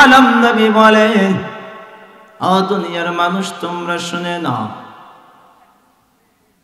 আলম নবী বলেন, ও দুনিয়ার মানুষ তোমরা শুনে নাও,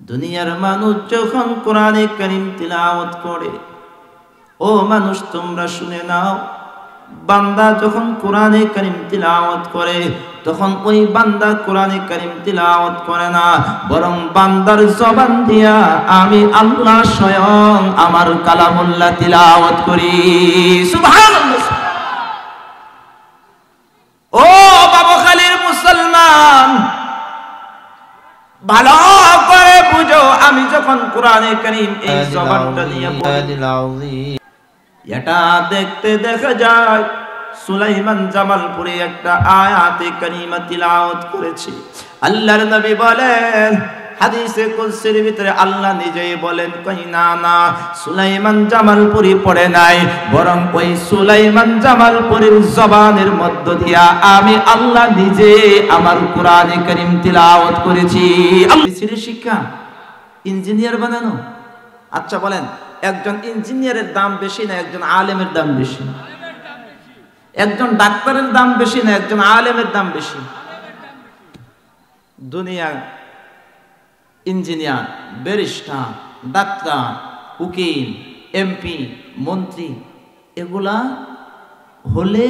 দুনিয়ার মানুষ যখন কোরআনে কারীম তিলাওয়াত করে, ও মানুষ তোমরা শুনে নাও, বান্দা যখন কোরআনে কারীম তিলাওয়াত করে তখন ওই বান্দা কোরআনে কারীম তিলাওয়াত করে না, বরং বান্দার জবান দিয়া আমি আল্লাহ স্বয়ং আমার কালামুল্লাহ তিলাওয়াত করি। সুবহানাল্লাহ। ও বাবুখালীর মুসলমান, ভালো করে বুঝো, আমি যখন কোরআনে কারীম এই জবানটা দিয়ে পড়ি, এটা দেখতে দেখা যায় সুলাইমান জামালপুরে একটা আয়াতে কারিমা তিলাওয়াত করেছে। আল্লাহর নবী বলেন, হাদিসে কুদসির ভিতরে আল্লাহ নিজেই বলেন, কই না না, সুলাইমান জামালপুরি পড়ে নাই, বরং ওই সুলাইমান জামালপুরীর জবানের মধ্য দিয়া আমি আল্লাহ নিজে আমার কোরআনে কারীম তিলাওয়াত করেছি। আল্লাহর শিক্ষা ইঞ্জিনিয়ার বানানো। আচ্ছা বলেন, একজন ইঞ্জিনিয়ারের দাম বেশি না একজন আলেমের দাম বেশি? একজন ডাক্তারের দাম বেশি না একজন আলেমের দাম বেশি? দুনিয়া ইঞ্জিনিয়ার, ব্যারিস্টার, ডাক্তার, উকিল, এমপি, মন্ত্রী, এগুলা হলে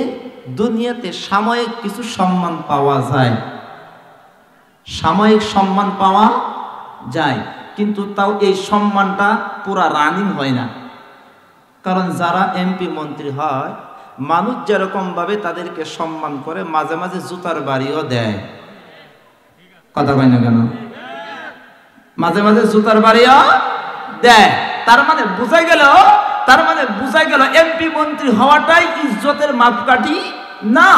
দুনিয়াতে সাময়িক কিছু সম্মান পাওয়া যায়, সাময়িক সম্মান পাওয়া যায়, কিন্তু তাও এই সম্মানটা পুরা রানিং হয় না। কারণ যারা এমপি মন্ত্রী হয়, মানুষ যেরকম ভাবে তাদেরকে সম্মান করে, মাঝে মাঝে জুতার বাড়িও দেয়। কথা কয় না কেন? মাঝে মাঝে জুতার বাড়িও দেয়। তার মানে বোঝা গেল এমপি মন্ত্রী হওয়াটাই ইজ্জতের মাপকাঠি না,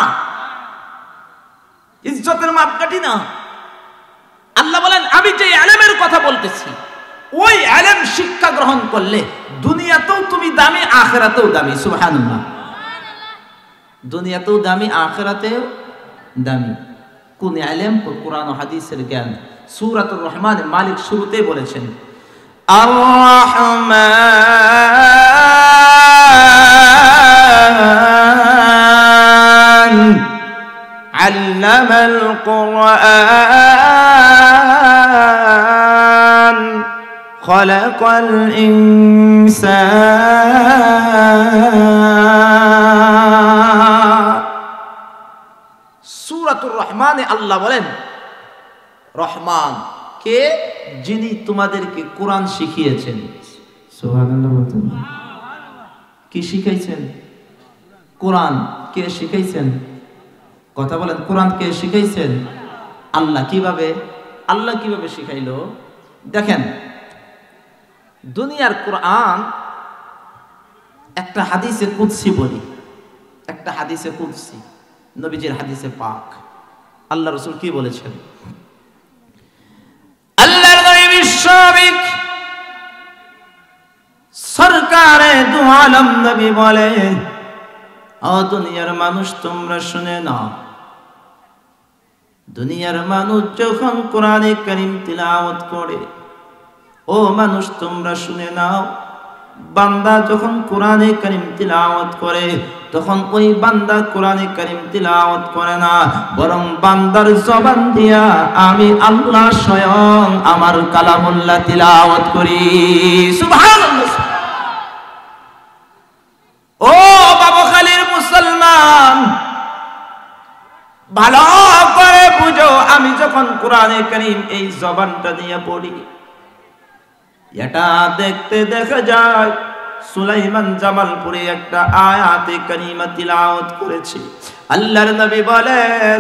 ইজ্জতের মাপকাঠি না। আল্লাহ বলেন, আমি যে আলেমের কথা বলতেছি, ওই আলেম শিক্ষা গ্রহণ করলে দুনিয়াতেও তুমি দামি, আখিরাতেও দামি। সুবহানাল্লাহ। দুনিয়াতেও দামি, আখিরাতেও দামি। কোন আলেম? কোরআন ও হাদিসের জ্ঞান। সূরাতুর রহমান মালিক শুরুতেই বলেছেন, আর রহমান আল্লামাল কুরআন খলাকাল ইনসান। সূরাতুর রহমানে আল্লাহ বলেন, রহমান কে? যিনি তোমাদেরকে কোরআন শিখিয়েছেন। সুবহানাল্লাহ বলতেন। কি শিখাইছেন? কোরআন কে শিখাইছেন? কথা বলেন, কোরআন কে শিখাইছেন? আল্লাহ। কিভাবে? আল্লাহ কিভাবে শিখাইলো? দেখেন, দুনিয়ার কোরআন একটা হাদিসে কুদসি বলি, একটা হাদিসে কুদসি, নবীজির হাদিসে পাক। আল্লাহ রাসূল কি বলেছেন? আল্লাহর নবী বিশ্ববিক সরকারে দু আলম নবী বলেন, ও দুনিয়ার মানুষ তোমরা শুনে নাও, দুনিয়ার মানুষ যখন কোরআনে কারীম তিলাওয়াত করে, ও মানুষ তোমরা শুনে নাও, বান্দা যখন কোরআনে কারীম তিলাওয়াত করে তখন ওই বান্দা কোরআনে কারীম তিলাওয়াত করে না, বরং বান্দার জবান দিয়া আমি আল্লাহ স্বয়ং আমার কালামুল্লাহ তিলাওয়াত করি। সুবহানাল্লাহ। ও বাবুখালীর মুসলমান, ভালো করে বুঝো, আমি যখন কোরআনে কারীম এই জবানটা দিয়ে পড়ি, এটা দেখতে দেখা যায় সুলাইমান জামালপুরে একটা আয়াতে কারিমা তিলাওয়াত করেছে। আল্লাহর নবী বলেন,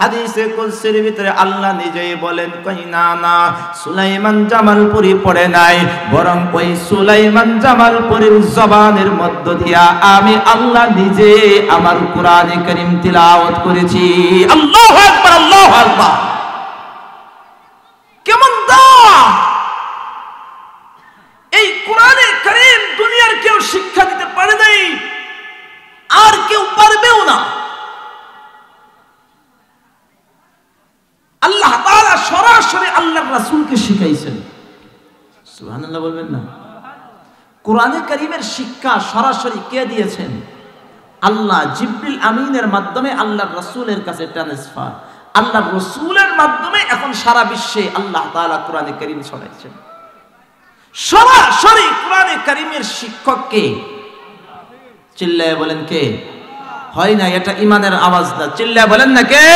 হাদিসে কুদসির ভিতরে আল্লাহ নিজেই বলেন, কই না না, সুলাইমান জামালপুরি পড়ে নাই, বরং ওই সুলাইমান জামালপুরীর জবানের মধ্য দিয়া আমি আল্লাহ নিজে আমার কোরআনে কারীম তিলাওয়াত করেছি। আল্লাহু আকবার, আল্লাহু আকবার। কেমন দাওয়া! এই কোরআনে কারীম দুনিয়ার কেউ শিক্ষা দিতে পারে নাই, আর কেউ পারবেও না। আল্লাহ তাআলা সরাসরি আল্লাহর রাসূলকে শিখাইছেন। সুবহানাল্লাহ বলবেন না? কোরআনে কারীমের শিক্ষা সরাসরি কে দিয়েছেন? আল্লাহ জিবরিল আমিনের মাধ্যমে আল্লাহর রাসূলের কাছে ট্রান্সফার, আল্লাহর রাসূলের মাধ্যমে এখন সারা বিশ্বে আল্লাহ তাআলা কোরআনে কারীম ছড়াইছেন। সরাসরি কোরআনে কারীমের শিক্ষক কে? চিল্লায়ে বলেন কে? হয় না, এটা ইমানের আওয়াজ না, চিল্লায়ে বলেন না কে?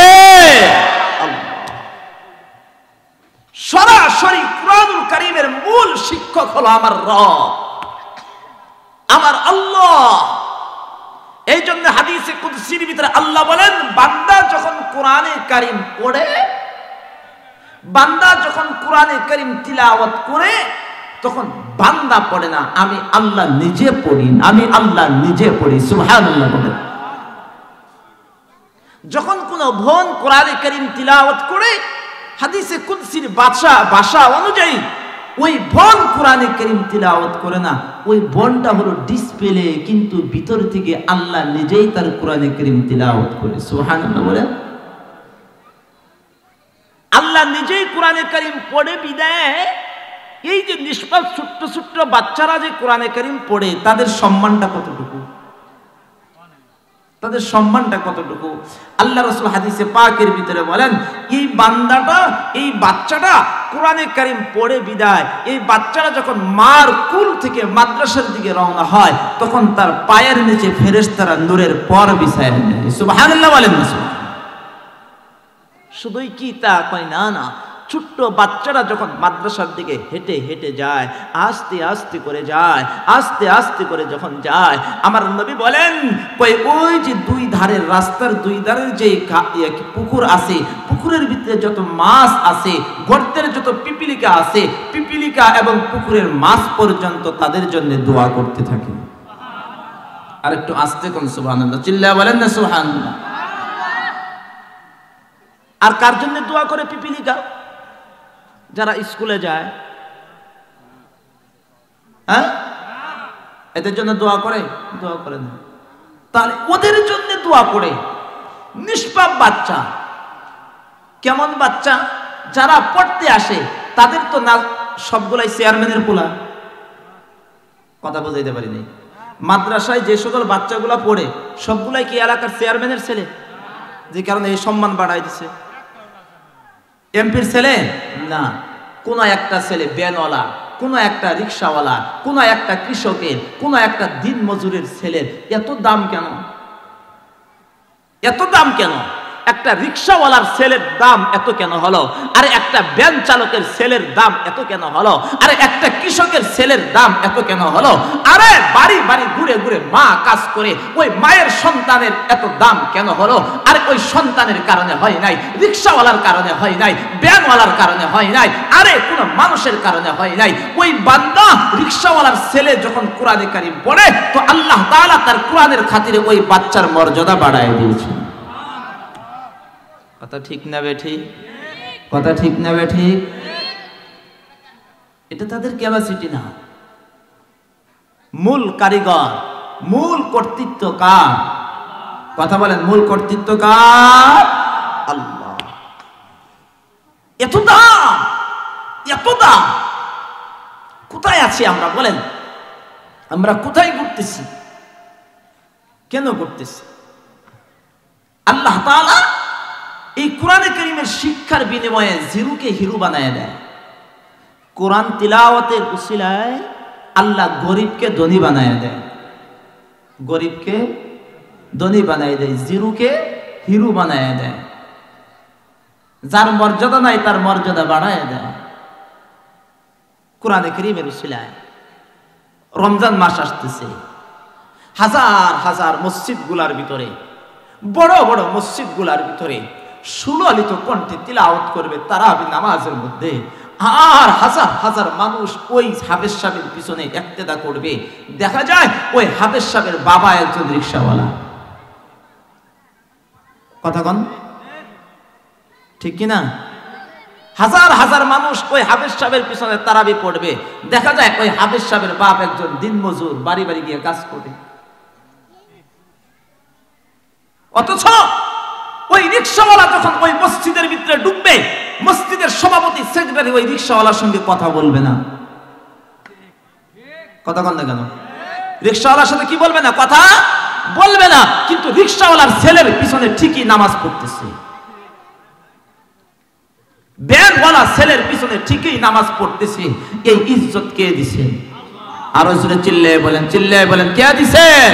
সরাসরি কোরআনুল কারীমের মূল শিক্ষক হলো আমার রব, আমার আল্লাহ। এই জন্য হাদিসে কুদসির ভিতরে আল্লাহ বলেন, বান্দা যখন কোরআনে কারীম পড়ে, বান্দা যখন কোরআনে কারীম তিলাওয়াত করে, তখন বান্দা পড়ে না, আমি আল্লাহ নিজে পড়ি, আমি আল্লাহ নিজে পড়ি। সুবহানাল্লাহ বলেন। যখন কোন বোন কোরআনে কারীম তিলাওয়াত করে, হাদিসে কুদসির ভাষা অনুযায়ী ওই বোন কোরআনে কারীম তিলাওয়াত করে না, ওই বোনটা হলো ডিসপ্লে, কিন্তু ভিতর থেকে আল্লাহ নিজেই তার কোরআনে কারীম তিলাওয়াত করে। সুবহানাল্লাহ বলেন। আল্লাহ নিজেই কোরআনে কারীম পড়ে বিদায় এই যে নিষ্পাপ ছোট্ট ছোট্ট বাচ্চারা যে কোরআনে কারীম পড়ে, তাদের সম্মানটা কতটুকু, তাদের সম্মানটা কতটুকু। আল্লাহ রাসূল হাদিসে পাকের ভিতরে বলেন, এই বান্দাটা, এই বাচ্চাটা কোরআনে কারীম পড়ে বিদায়, এই বাচ্চারা যখন মার কুল থেকে মাদ্রাসার দিকে রওনা হয়, তখন তার পায়ের নিচে ফেরেশতারা নূরের পর বিছায় দেয়। সুবহানাল্লাহ বলেন না? শুধুই কি তা? কয় না না, ছোট্ট বাচ্চারা যখন মাদ্রাসার দিকে হেঁটে হেঁটে যায়, আস্তে আস্তে করে যায়, আস্তে আস্তে করে যখন যায়, আমার নবী বলেন, ওই যে দুই ধারের রাস্তার দুই ধারের যে পুকুর আছে, পুকুরের ভিতরে যত মাছ আছে, গর্তের যত পিপিলিকা আছে, পিপিলিকা এবং পুকুরের মাছ পর্যন্ত তাদের জন্য দোয়া করতে থাকে। আর একটু আস্তে কোন সুবহানাল্লাহ, চিল্লায়া বলেন না সুবহানাল্লাহ। আর কার জন্য দোয়া করে পিপিলিকা? যারা স্কুলে যায়, হ্যাঁ, এদের জন্য দোয়া করে? দোয়া করে না। তাহলে ওদের জন্য দোয়া করে। নিষ্পাপ বাচ্চা, কেমন বাচ্চা? যারা পড়তে আসে তাদের তো না সবগুলাই চেয়ারম্যানের পোলা। কথা বুঝাইতে পারিনি। মাদ্রাসায় যে সকল বাচ্চাগুলা পড়ে সবগুলাই কি এলাকার চেয়ারম্যানের ছেলে? যে কারণে এই সম্মান বাড়াই দিছে। এমপির ছেলে না, কোন একটা ছেলে ব্যানওয়ালা, কোন একটা রিক্সাওয়ালা, কোন একটা কৃষকের, কোন একটা দিন মজুরের ছেলের এত দাম কেন? এত দাম কেন? একটা রিক্সাওয়ালার ছেলের দাম এত কেন হলো? আর একটা ভ্যান চালকের ছেলের দাম এত কেন হলো? আর একটা কৃষকের ছেলের দাম এত কেন হলো? আরে বাড়ি বাড়ি ঘুরে ঘুরে মা কাজ করে, ওই মায়ের সন্তানের এত দাম কেন হলো? আর ওই সন্তানের কারণে হয় নাই, রিক্সাওয়ালার কারণে হয় নাই, ভ্যানওয়ালার কারণে হয় নাই, আরে কোন মানুষের কারণে হয় নাই। ওই বান্দা রিক্সাওয়ালার ছেলে যখন কোরআনে কারীম পড়ে, তো আল্লাহ তাআলা তার কোরআনের খাতিরে ওই বাচ্চার মর্যাদা বাড়ায় দিয়েছেন। কথা ঠিক না বেঠিক? কথা ঠিক না বেঠিক? এটা তাদের ক্যাপাসিটি না। মূল কারিগর, মূল কর্তৃত্ব কার? কথা বলেন, মূল কর্তৃত্ব কার? আল্লাহ। এত দাম, এত দাম, কোথায় আছি আমরা বলেন? আমরা কোথায় ঘুরতেছি? কেন ঘুরতেছি? আল্লাহ তাআলা এই কোরআনে কারীমের শিক্ষার বিনিময়ে জিরুকে হিরু বানায় দেয়। কোরআন তিলাওয়াতের উসিলায় আল্লাহ গরিবকে ধনী বানায় দেয়, গরিবকে ধনী বানায় দেয়, জিরুকে হিরু বানায় দেয়। যার মর্যাদা নাই তার মর্যাদা বাড়ায় দেয় কোরআনে কারীমের উসিলায়। রমজান মাস আসতেছে, হাজার হাজার মসজিদ গুলার ভিতরে, বড় বড় মসজিদ গুলার ভিতরে সুললিত কণ্ঠে তিলাওয়াত করবে তারাবি নামাজের মধ্যে। আর হাজার হাজার মানুষ ওই হাফেজ সাহেবের পিছনে ইক্তেদা করবে। দেখা যায় ওই হাফেজ সাহেবের বাবা একজন রিকশাওয়ালা। কথা কন ঠিক কিনা? হাজার হাজার মানুষ ওই হাফেজ সাহেবের পিছনে তারাবি পড়বে। দেখা যায় ওই হাফেজ সাহেবের বাপ একজন দিনমজুর, বাড়ি বাড়ি গিয়ে কাজ করে। অথচ ওই রিকশাওয়ালা যখন ওই মসজিদের ভিতরে ঢুকবে, মসজিদের সভাপতি সেক্রেটারি ওই রিকশাওয়ালার সঙ্গে কথা বলবে না। কথা বল না কেন? রিকশাওয়ালার সাথে কি বলবে না? কথা বলবে না, কিন্তু রিকশাওয়ালার ছেলের পিছনে ঠিকই নামাজ পড়তেছে, ব্যাংকওয়ালা ছেলের পিছনে ঠিকই নামাজ পড়তেছে। এই ইজ্জত কে দিছেন? আরো জোরে চিল্লায়ে বলেন কে দিছেন?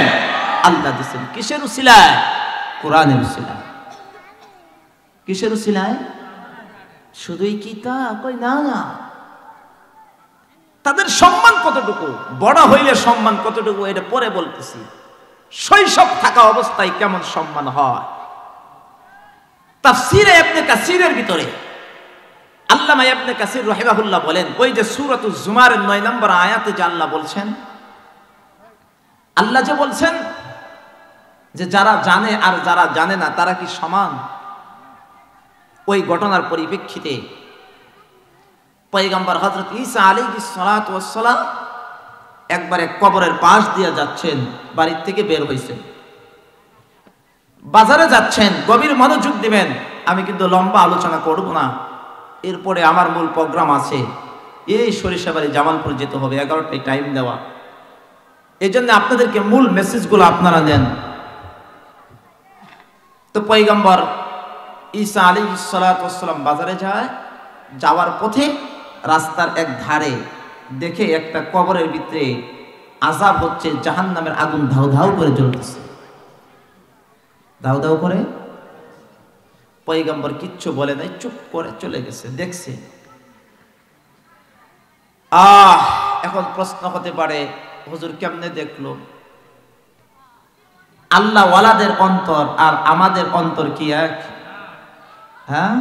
আল্লাহ দিছেন। কিসের উসিলায়? কোরআনের উসিলায়। কিসের উসিলায়? শুধুই কি তা? কই না না। তাদের সম্মান কতটুকু, বড় হইলে সম্মান কতটুকু এটা পরে বলতেছি। শৈশব থাকা অবস্থায় কেমন সম্মান হয়। তাফসীরে ইবনে কাসিরের ভিতরে আল্লামা ইবনে কাসির রাহিমাহুল্লাহ বলেন, ওই যে সূরাতুজ জুমারের 9 নম্বর আয়াতে যে আল্লাহ বলছেন, আল্লাহ যে বলছেন যে যারা জানে আর যারা জানে না তারা কি সমান, ওই ঘটনার পরিপ্রেক্ষিতে পয়গম্বর হযরত ঈসা আলাইহিস সালাতু ওয়াস সালাম একবারে কবরের পাশ দিয়ে যাচ্ছেন, বাড়ির থেকে বের হইছেন, বাজারে যাচ্ছেন, গভীর মনোযোগ দিবেন। আমি কিন্তু লম্বা আলোচনা করব না, এরপরে আমার মূল প্রোগ্রাম আছে, এই সরিষাবাড়ি জামালপুর যেতে হবে, 11টায় টাইম দেওয়া। এই জন্য আপনাদেরকে মূল মেসেজগুলো আপনারা নেন। তো পয়গম্বর ঈসা আলাইহিস সালাতু ওয়াস সালাম বাজারে যায়, যাওয়ার পথে রাস্তার এক ধারে দেখে একটা কবরের ভিতরে আযাব হচ্ছে, জাহান্নামের আগুন ধাউ ধাউ করে জ্বলতেছে, ধাউ ধাউ করে। পয়গম্বর কিচ্ছু বলে নাই, চুপ করে চলে গেছে, দেখছে। এখন প্রশ্ন হতে পারে, হুজুর কেমনে দেখলো? আল্লাহ ওয়ালাদের অন্তর আর আমাদের অন্তর কি এক? হ্যাঁ,